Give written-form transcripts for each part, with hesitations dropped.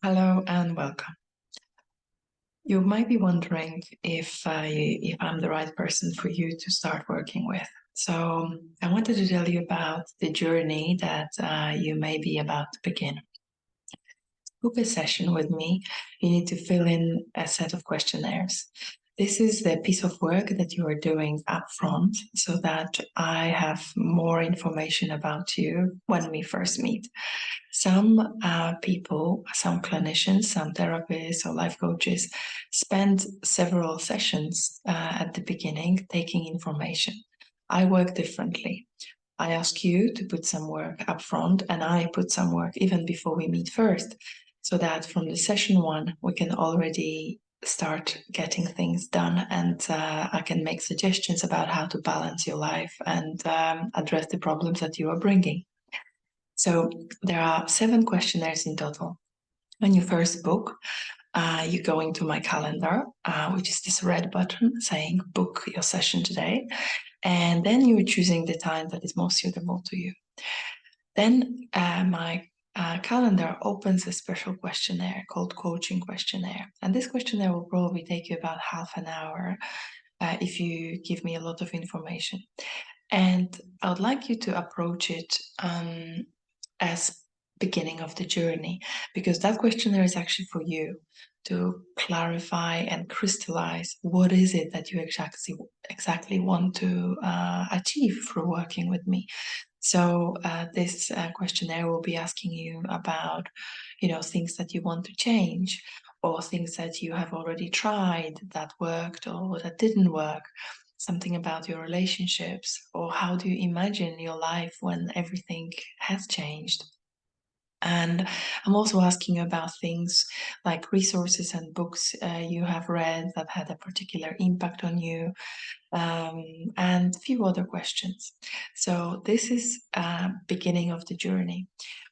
Hello and welcome. You might be wondering if I'm the right person for you to start working with. So I wanted to tell you about the journey that you may be about to begin. Book a session with me. You need to fill in a set of questionnaires. This is the piece of work that you are doing upfront so that I have more information about you when we first meet. Some people, some clinicians, some therapists or life coaches spend several sessions at the beginning taking information. I work differently. I ask you to put some work up front, and I put some work even before we meet first, so that from the session one, we can already start getting things done, and I can make suggestions about how to balance your life and address the problems that you are bringing. So there are 7 questionnaires in total. When you first book, you go into my calendar, which is this red button saying book your session today. And then you're choosing the time that is most suitable to you. Then my calendar opens a special questionnaire called coaching questionnaire. And this questionnaire will probably take you about half an hour if you give me a lot of information. And I would like you to approach it as beginning of the journey, because that questionnaire is actually for you to clarify and crystallize what is it that you exactly want to achieve through working with me. So this questionnaire will be asking you about, things that you want to change, or things that you have already tried that worked or that didn't work, something about your relationships, or how do you imagine your life when everything has changed. And I'm also asking you about things like resources and books you have read that had a particular impact on you, and a few other questions. So this is beginning of the journey.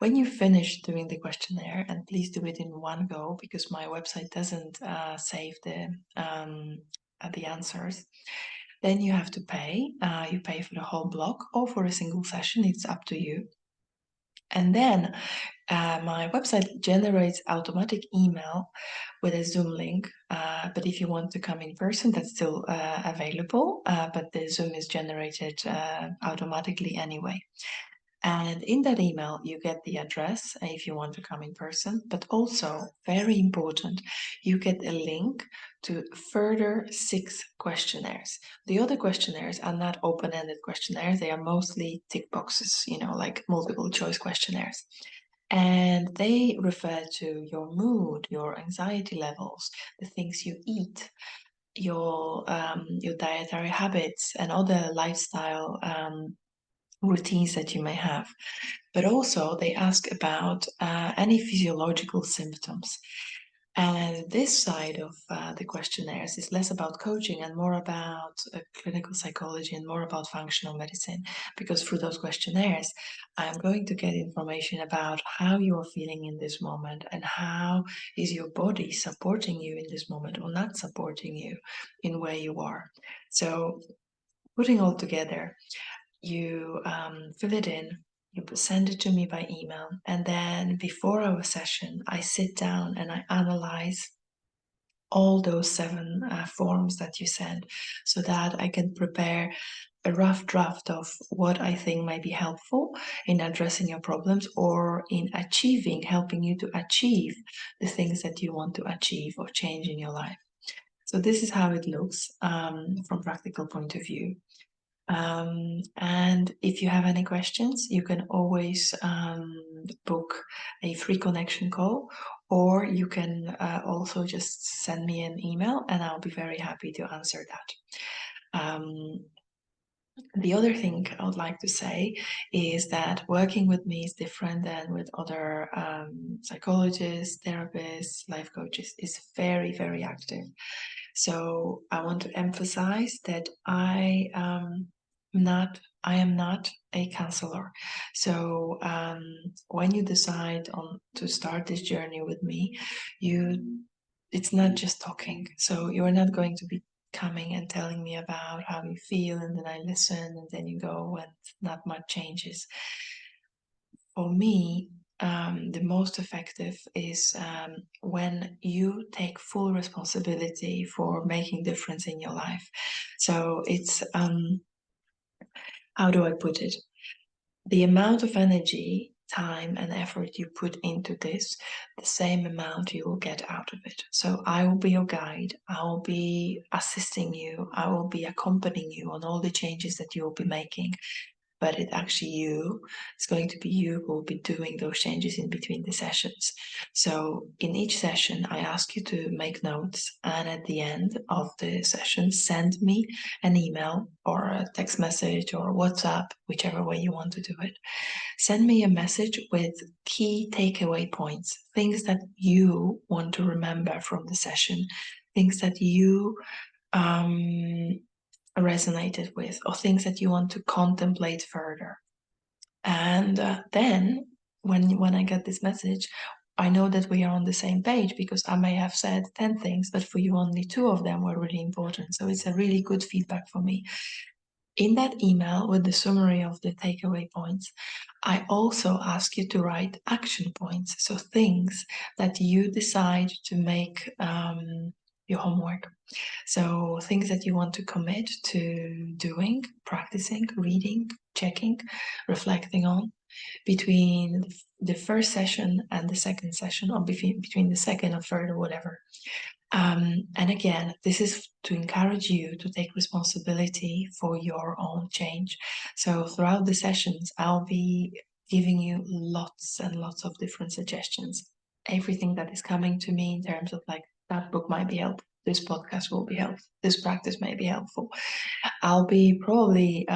When you finish doing the questionnaire, and please do it in one go because my website doesn't save the answers, then you have to pay. You pay for the whole block or for a single session. It's up to you. And then my website generates automatic email with a Zoom link. But if you want to come in person, that's still available. But the Zoom is generated automatically anyway. And in that email, you get the address if you want to come in person, but also, very important, you get a link to further 6 questionnaires. The other questionnaires are not open-ended questionnaires. They are mostly tick boxes, like multiple choice questionnaires. And they refer to your mood, your anxiety levels, the things you eat, your dietary habits, and other lifestyle routines that you may have. But also they ask about any physiological symptoms. And this side of the questionnaires is less about coaching and more about clinical psychology and more about functional medicine, because through those questionnaires, I'm going to get information about how you are feeling in this moment and how is your body supporting you in this moment or not supporting you in where you are. So putting all together, you fill it in, you send it to me by email, and then before our session, I sit down and I analyze all those 7 forms that you send so that I can prepare a rough draft of what I think might be helpful in addressing your problems or in helping you to achieve the things that you want to achieve or change in your life. So this is how it looks from practical point of view. And if you have any questions, you can always book a free connection call, or you can also just send me an email and I'll be very happy to answer that. The other thing I would like to say is that working with me is different than with other psychologists, therapists, life coaches. Is very, very active. So I want to emphasize that I am not a counselor. So when you decide to start this journey with me, it's not just talking. So you are not going to be coming and telling me about how you feel, and then I listen, and then you go, and not much changes. For me, the most effective is when you take full responsibility for making difference in your life. So it's, how do I put it? The amount of energy, time, and effort you put into this, the same amount you will get out of it. So I will be your guide. I will be assisting you. I will be accompanying you on all the changes that you will be making. But it's going to be you who will be doing those changes in between the sessions. So in each session, I ask you to make notes, and at the end of the session, send me an email or a text message or WhatsApp, whichever way you want to do it. Send me a message with key takeaway points, things that you want to remember from the session, things that you resonated with, or things that you want to contemplate further. And then when I get this message, I know that we are on the same page, because I may have said 10 things, but for you only 2 of them were really important. So it's a really good feedback for me. In that email with the summary of the takeaway points, I also ask you to write action points, so things that you decide to make your homework. So things that you want to commit to doing, practicing, reading, checking, reflecting on between the first session and the second session, or between the second or third or whatever. And again, this is to encourage you to take responsibility for your own change. So throughout the sessions, I'll be giving you lots and lots of different suggestions. Everything that is coming to me in terms of like, that book might be helpful, this podcast will be helpful, this practice may be helpful. I'll be probably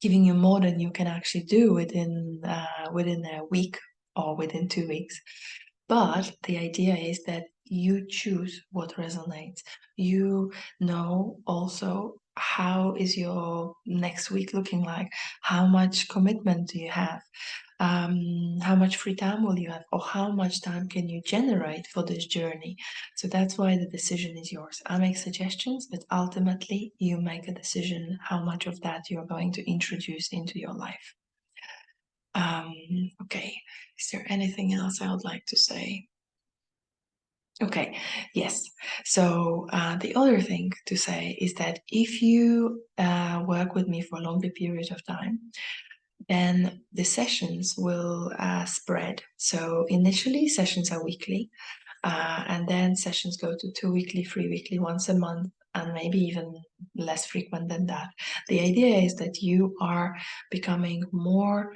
giving you more than you can actually do within a week or within 2 weeks. But the idea is that you choose what resonates. You know also how is your next week looking like? How much commitment do you have? How much free time will you have? Or how much time can you generate for this journey? So that's why the decision is yours. I make suggestions, but ultimately you make a decision how much of that you're going to introduce into your life. Okay, is there anything else I would like to say? Okay, yes. So the other thing to say is that if you work with me for a longer period of time, then the sessions will spread. So initially sessions are weekly, and then sessions go to 2 weekly, 3 weekly, once a month, and maybe even less frequent than that. The idea is that you are becoming more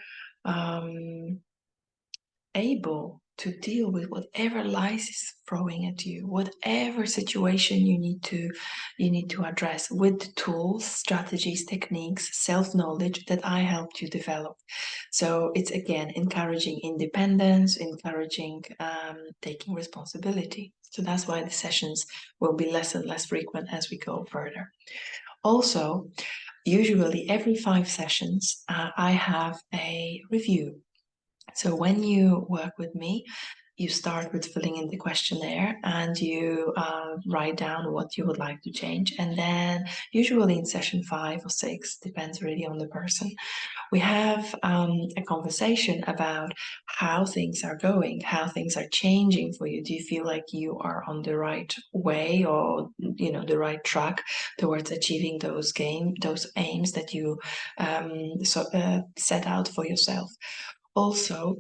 able to deal with whatever life is throwing at you, whatever situation you need to address, with the tools, strategies, techniques, self-knowledge that I helped you develop. So it's again encouraging independence, encouraging taking responsibility. So that's why the sessions will be less and less frequent as we go further. Also, usually every 5 sessions, I have a review. So when you work with me, you start with filling in the questionnaire, and you write down what you would like to change. And then usually in session 5 or 6, depends really on the person, we have a conversation about how things are going, how things are changing for you. Do you feel like you are on the right way, or the right track towards achieving those aims that you set out for yourself? Also,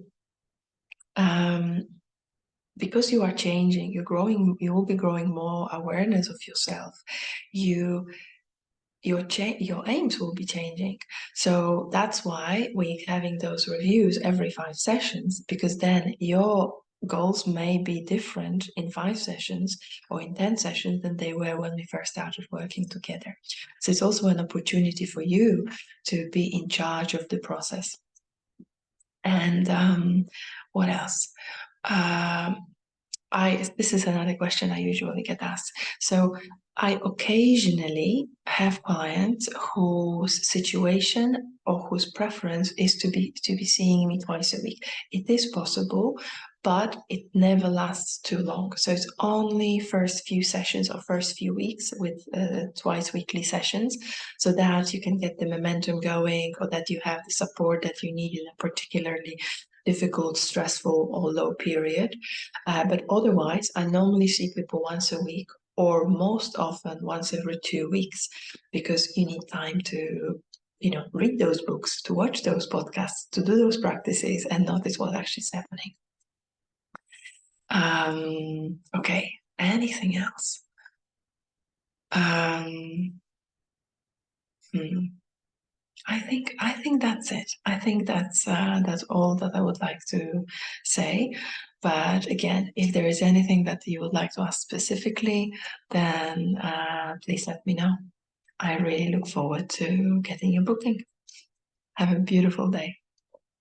because you are changing, you're growing, you will be growing more awareness of yourself. Your aims will be changing. So that's why we're having those reviews every 5 sessions, because then your goals may be different in 5 sessions or in 10 sessions than they were when we first started working together. So it's also an opportunity for you to be in charge of the process. And what else? This is another question I usually get asked. So I occasionally have clients whose situation or whose preference is to be seeing me twice a week. It is possible, but it never lasts too long. So it's only first few sessions or first few weeks with twice weekly sessions, so that you can get the momentum going, or that you have the support that you need in a particularly difficult, stressful, or low period. But otherwise, I normally see people once a week, or most often once every 2 weeks, because you need time to, read those books, to watch those podcasts, to do those practices, and notice what actually is happening. Okay, anything else? I think that's it. I think that's all that I would like to say. But again, if there is anything that you would like to ask specifically, then please let me know. I really look forward to getting your booking. Have a beautiful day.